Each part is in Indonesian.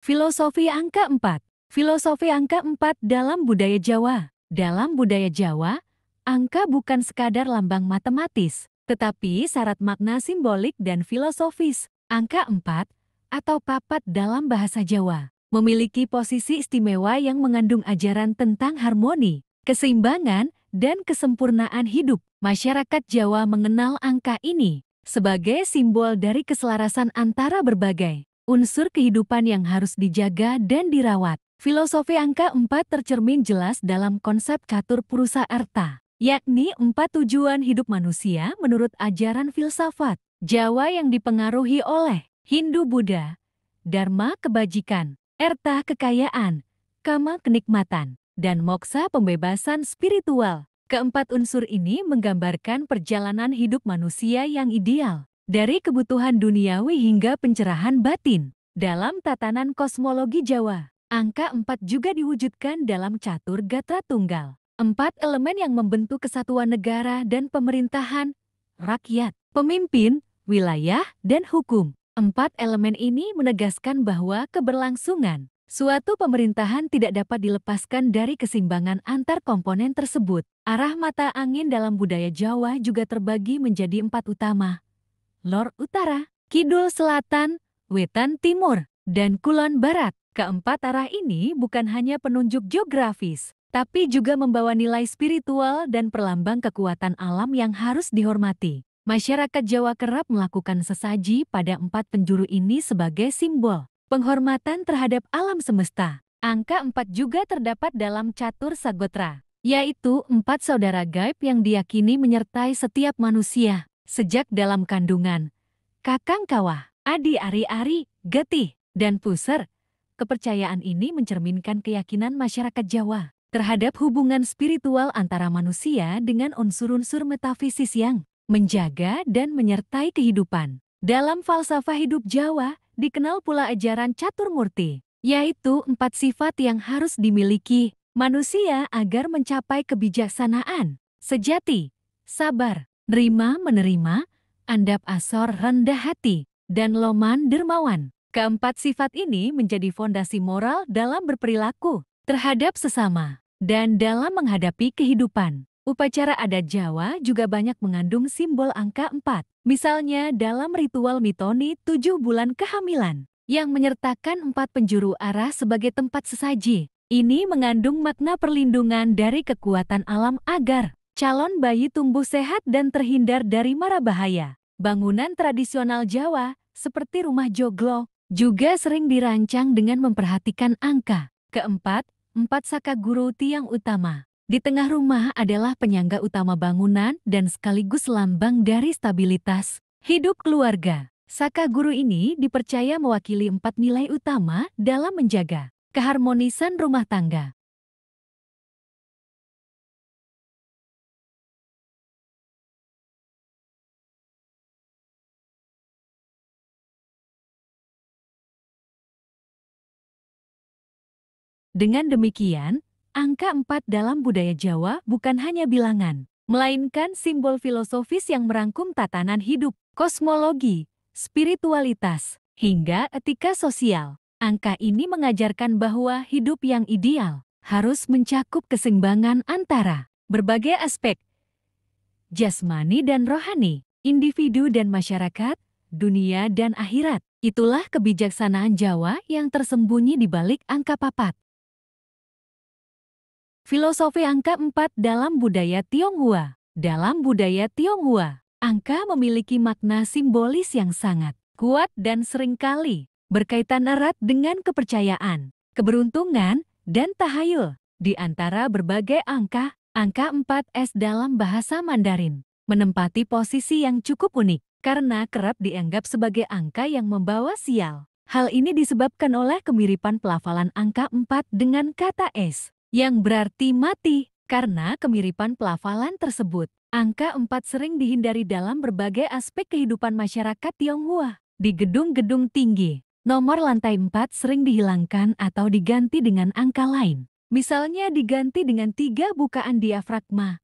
Filosofi angka 4. Filosofi angka 4 dalam budaya Jawa. Dalam budaya Jawa, angka bukan sekadar lambang matematis, tetapi syarat makna simbolik dan filosofis. Angka 4 atau papat dalam bahasa Jawa memiliki posisi istimewa yang mengandung ajaran tentang harmoni, keseimbangan, dan kesempurnaan hidup. Masyarakat Jawa mengenal angka ini sebagai simbol dari keselarasan antara berbagai unsur kehidupan yang harus dijaga dan dirawat. Filosofi angka 4 tercermin jelas dalam konsep catur purusa arta, yakni 4 tujuan hidup manusia menurut ajaran filsafat Jawa yang dipengaruhi oleh Hindu Buddha, Dharma kebajikan, Erta kekayaan, Kama kenikmatan, dan Moksa pembebasan spiritual. Keempat unsur ini menggambarkan perjalanan hidup manusia yang ideal, dari kebutuhan duniawi hingga pencerahan batin. Dalam tatanan kosmologi Jawa, angka 4 juga diwujudkan dalam catur gatra tunggal. 4 elemen yang membentuk kesatuan negara dan pemerintahan, rakyat, pemimpin, wilayah, dan hukum. 4 elemen ini menegaskan bahwa keberlangsungan suatu pemerintahan tidak dapat dilepaskan dari keseimbangan antar komponen tersebut. Arah mata angin dalam budaya Jawa juga terbagi menjadi 4 utama: Lor Utara, Kidul Selatan, Wetan Timur, dan Kulon Barat. Keempat arah ini bukan hanya penunjuk geografis, tapi juga membawa nilai spiritual dan perlambang kekuatan alam yang harus dihormati. Masyarakat Jawa kerap melakukan sesaji pada 4 penjuru ini sebagai simbol penghormatan terhadap alam semesta. Angka 4 juga terdapat dalam catur Sagotra, yaitu 4 saudara gaib yang diyakini menyertai setiap manusia sejak dalam kandungan. Kakang Kawah, Adi Ari-Ari, Getih, dan Puser. Kepercayaan ini mencerminkan keyakinan masyarakat Jawa terhadap hubungan spiritual antara manusia dengan unsur-unsur metafisis yang menjaga dan menyertai kehidupan. Dalam falsafah hidup Jawa, dikenal pula ajaran catur murti, yaitu 4 sifat yang harus dimiliki manusia agar mencapai kebijaksanaan sejati: sabar, nerima menerima, andap asor rendah hati, dan loman dermawan. Keempat sifat ini menjadi fondasi moral dalam berperilaku terhadap sesama dan dalam menghadapi kehidupan. Upacara adat Jawa juga banyak mengandung simbol angka 4. Misalnya dalam ritual mitoni 7 bulan kehamilan, yang menyertakan 4 penjuru arah sebagai tempat sesaji. Ini mengandung makna perlindungan dari kekuatan alam agar calon bayi tumbuh sehat dan terhindar dari mara bahaya. Bangunan tradisional Jawa, seperti rumah joglo, juga sering dirancang dengan memperhatikan angka keempat. 4 saka guru tiang utama di tengah rumah adalah penyangga utama bangunan dan sekaligus lambang dari stabilitas hidup keluarga. Saka guru ini dipercaya mewakili 4 nilai utama dalam menjaga keharmonisan rumah tangga. Dengan demikian, angka 4 dalam budaya Jawa bukan hanya bilangan, melainkan simbol filosofis yang merangkum tatanan hidup, kosmologi, spiritualitas, hingga etika sosial. Angka ini mengajarkan bahwa hidup yang ideal harus mencakup keseimbangan antara berbagai aspek jasmani dan rohani, individu dan masyarakat, dunia dan akhirat. Itulah kebijaksanaan Jawa yang tersembunyi di balik angka 4. Filosofi angka 4 dalam budaya Tionghoa. Dalam budaya Tionghoa, angka memiliki makna simbolis yang sangat kuat dan seringkali berkaitan erat dengan kepercayaan, keberuntungan, dan tahayul. Di antara berbagai angka, angka 4S dalam bahasa Mandarin menempati posisi yang cukup unik karena kerap dianggap sebagai angka yang membawa sial. Hal ini disebabkan oleh kemiripan pelafalan angka 4 dengan kata es, yang berarti mati. Karena kemiripan pelafalan tersebut, angka 4 sering dihindari dalam berbagai aspek kehidupan masyarakat Tionghoa. Di gedung-gedung tinggi, nomor lantai 4 sering dihilangkan atau diganti dengan angka lain. Misalnya diganti dengan 3 bukaan diafragma.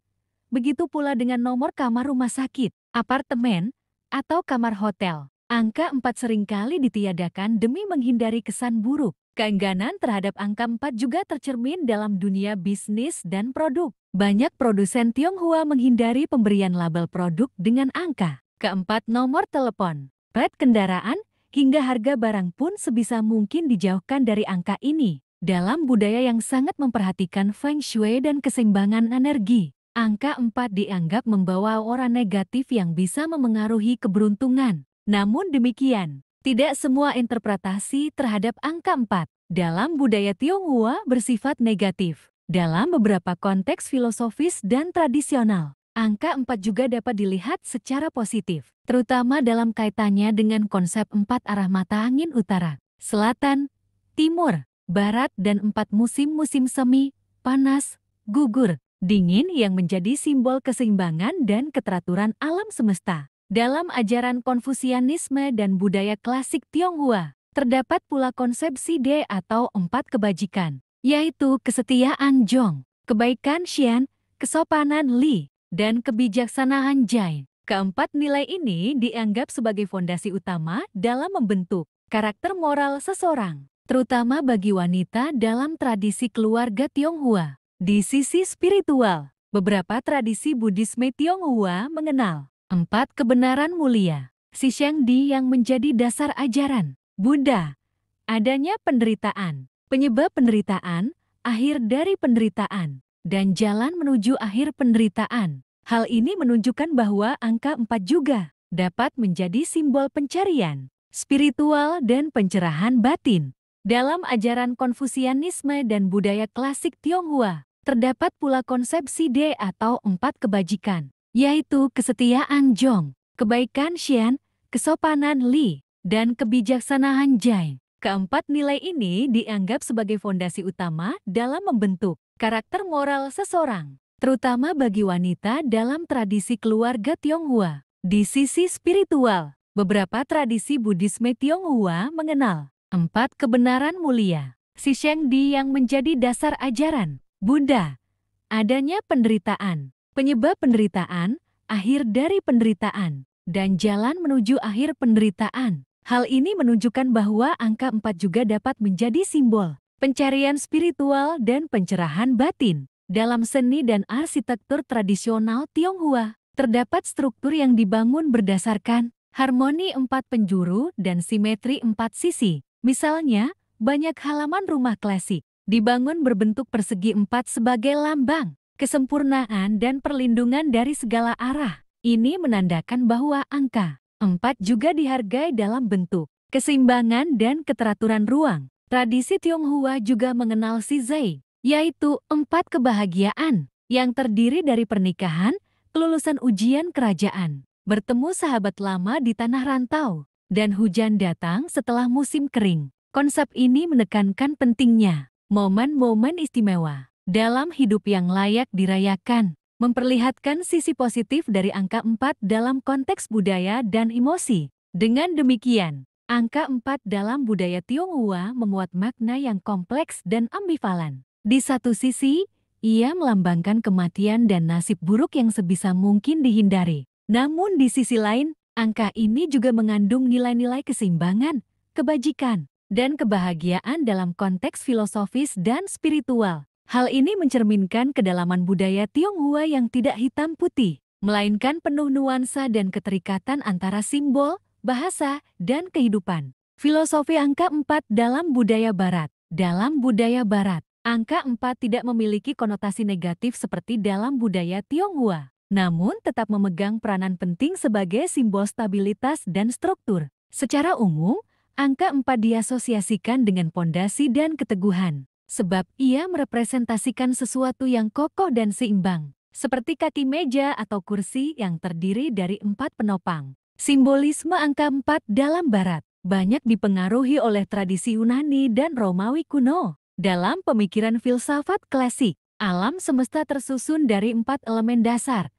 Begitu pula dengan nomor kamar rumah sakit, apartemen, atau kamar hotel. Angka 4 seringkali ditiadakan demi menghindari kesan buruk. Keengganan terhadap angka 4 juga tercermin dalam dunia bisnis dan produk. Banyak produsen Tionghoa menghindari pemberian label produk dengan angka. Keempat, nomor telepon, plat kendaraan, hingga harga barang pun sebisa mungkin dijauhkan dari angka ini. Dalam budaya yang sangat memperhatikan Feng Shui dan keseimbangan energi, angka 4 dianggap membawa aura negatif yang bisa memengaruhi keberuntungan. Namun demikian, tidak semua interpretasi terhadap angka 4 dalam budaya Tionghoa bersifat negatif. Dalam beberapa konteks filosofis dan tradisional, angka 4 juga dapat dilihat secara positif, terutama dalam kaitannya dengan konsep 4 arah mata angin utara, selatan, timur, barat dan 4 musim-musim semi, panas, gugur, dingin yang menjadi simbol keseimbangan dan keteraturan alam semesta. Dalam ajaran Konfusianisme dan budaya klasik Tionghoa, terdapat pula konsepsi De atau 4 kebajikan, yaitu kesetiaan Zhong, kebaikan Xian, kesopanan Li, dan kebijaksanaan Jai. Keempat nilai ini dianggap sebagai fondasi utama dalam membentuk karakter moral seseorang, terutama bagi wanita dalam tradisi keluarga Tionghoa. Di sisi spiritual, beberapa tradisi Buddhisme Tionghoa mengenal 4 kebenaran mulia, Shishengdi yang menjadi dasar ajaran Buddha. Adanya penderitaan, penyebab penderitaan, akhir dari penderitaan, dan jalan menuju akhir penderitaan. Hal ini menunjukkan bahwa angka 4 juga dapat menjadi simbol pencarian, spiritual dan pencerahan batin. Dalam ajaran Konfusianisme dan budaya klasik Tionghoa, terdapat pula konsepsi De atau 4 kebajikan, yaitu kesetiaan Zhong, kebaikan Xian, kesopanan Li, dan kebijaksanaan Jai. Keempat nilai ini dianggap sebagai fondasi utama dalam membentuk karakter moral seseorang, terutama bagi wanita dalam tradisi keluarga Tionghoa. Di sisi spiritual, beberapa tradisi Buddhisme Tionghoa mengenal 4 kebenaran mulia, Shishengdi yang menjadi dasar ajaran Buddha. Adanya penderitaan, penyebab penderitaan, akhir dari penderitaan, dan jalan menuju akhir penderitaan. Hal ini menunjukkan bahwa angka 4 juga dapat menjadi simbol pencarian spiritual dan pencerahan batin. Dalam seni dan arsitektur tradisional Tionghoa, terdapat struktur yang dibangun berdasarkan harmoni 4 penjuru dan simetri 4 sisi. Misalnya, banyak halaman rumah klasik dibangun berbentuk persegi 4 sebagai lambang kesempurnaan dan perlindungan dari segala arah. Ini menandakan bahwa angka 4 juga dihargai dalam bentuk keseimbangan dan keteraturan ruang. Tradisi Tionghoa juga mengenal Shizai, yaitu 4 kebahagiaan, yang terdiri dari pernikahan, kelulusan ujian kerajaan, bertemu sahabat lama di tanah rantau, dan hujan datang setelah musim kering. Konsep ini menekankan pentingnya momen-momen istimewa dalam hidup yang layak dirayakan, memperlihatkan sisi positif dari angka 4 dalam konteks budaya dan emosi. Dengan demikian, angka 4 dalam budaya Tionghoa memuat makna yang kompleks dan ambivalen. Di satu sisi, ia melambangkan kematian dan nasib buruk yang sebisa mungkin dihindari. Namun di sisi lain, angka ini juga mengandung nilai-nilai keseimbangan, kebajikan, dan kebahagiaan dalam konteks filosofis dan spiritual. Hal ini mencerminkan kedalaman budaya Tionghoa yang tidak hitam putih, melainkan penuh nuansa dan keterikatan antara simbol, bahasa, dan kehidupan. Filosofi angka 4 dalam budaya Barat. Dalam budaya Barat, angka 4 tidak memiliki konotasi negatif seperti dalam budaya Tionghoa, namun tetap memegang peranan penting sebagai simbol stabilitas dan struktur. Secara umum, angka 4 diasosiasikan dengan pondasi dan keteguhan, sebab ia merepresentasikan sesuatu yang kokoh dan seimbang, seperti kaki meja atau kursi yang terdiri dari 4 penopang. Simbolisme angka 4 dalam Barat banyak dipengaruhi oleh tradisi Yunani dan Romawi kuno. Dalam pemikiran filsafat klasik, alam semesta tersusun dari 4 elemen dasar: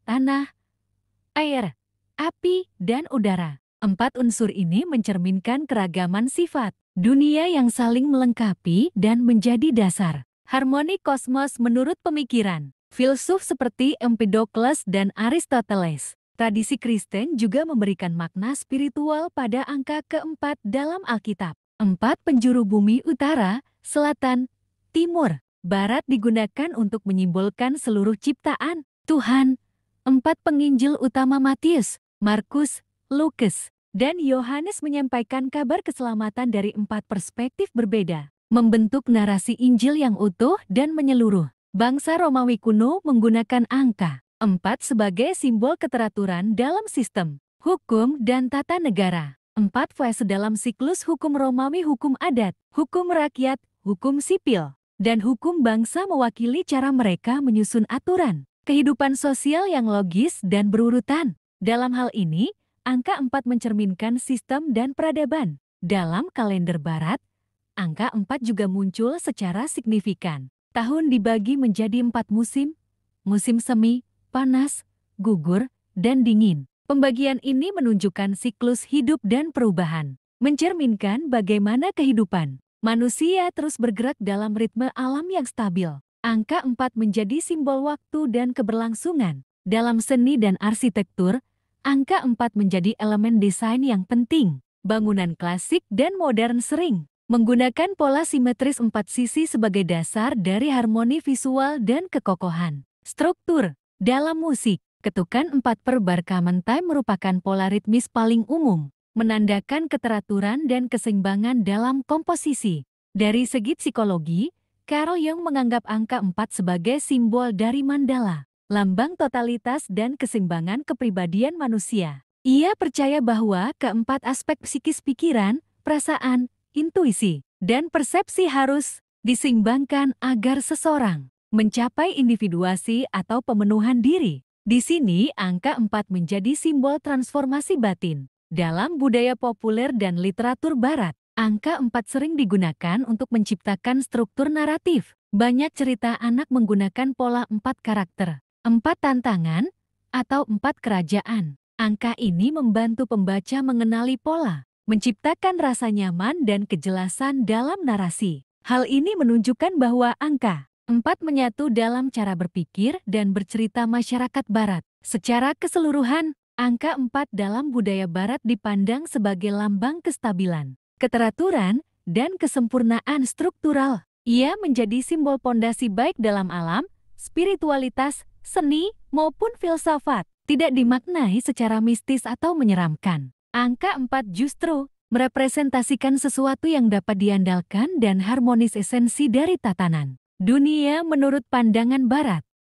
tanah, air, api, dan udara. 4 unsur ini mencerminkan keragaman sifat dunia yang saling melengkapi dan menjadi dasar harmoni kosmos menurut pemikiran filsuf seperti Empedokles dan Aristoteles. Tradisi Kristen juga memberikan makna spiritual pada angka keempat dalam Alkitab. 4 penjuru bumi utara, selatan, timur, barat digunakan untuk menyimbolkan seluruh ciptaan Tuhan. 4 penginjil utama Matius, Markus, Lukas, dan Yohanes menyampaikan kabar keselamatan dari 4 perspektif berbeda, membentuk narasi Injil yang utuh dan menyeluruh. Bangsa Romawi kuno menggunakan angka 4 sebagai simbol keteraturan dalam sistem hukum dan tata negara. 4 fase dalam siklus hukum Romawi, hukum adat, hukum rakyat, hukum sipil, dan hukum bangsa mewakili cara mereka menyusun aturan kehidupan sosial yang logis dan berurutan. Dalam hal ini, angka 4 mencerminkan sistem dan peradaban. Dalam kalender barat, angka 4 juga muncul secara signifikan. Tahun dibagi menjadi 4 musim, musim semi, panas, gugur, dan dingin. Pembagian ini menunjukkan siklus hidup dan perubahan, mencerminkan bagaimana kehidupan manusia terus bergerak dalam ritme alam yang stabil. Angka 4 menjadi simbol waktu dan keberlangsungan. Dalam seni dan arsitektur, angka 4 menjadi elemen desain yang penting. Bangunan klasik dan modern sering menggunakan pola simetris 4 sisi sebagai dasar dari harmoni visual dan kekokohan struktur. Dalam musik, ketukan 4 per bar common time merupakan pola ritmis paling umum, menandakan keteraturan dan keseimbangan dalam komposisi. Dari segi psikologi, Carl Jung menganggap angka 4 sebagai simbol dari mandala, lambang totalitas dan keseimbangan kepribadian manusia. Ia percaya bahwa keempat aspek psikis pikiran, perasaan, intuisi, dan persepsi harus diseimbangkan agar seseorang mencapai individuasi atau pemenuhan diri. Di sini, angka 4 menjadi simbol transformasi batin. Dalam budaya populer dan literatur barat, angka 4 sering digunakan untuk menciptakan struktur naratif. Banyak cerita anak menggunakan pola 4 karakter, 4 tantangan, atau 4 kerajaan. Angka ini membantu pembaca mengenali pola, menciptakan rasa nyaman dan kejelasan dalam narasi. Hal ini menunjukkan bahwa angka 4 menyatu dalam cara berpikir dan bercerita masyarakat barat. Secara keseluruhan, angka 4 dalam budaya barat dipandang sebagai lambang kestabilan, keteraturan, dan kesempurnaan struktural. Ia menjadi simbol pondasi baik dalam alam, spiritualitas, seni, maupun filsafat. Tidak dimaknai secara mistis atau menyeramkan. Angka 4 justru merepresentasikan sesuatu yang dapat diandalkan dan harmonis, esensi dari tatanan dunia menurut pandangan barat.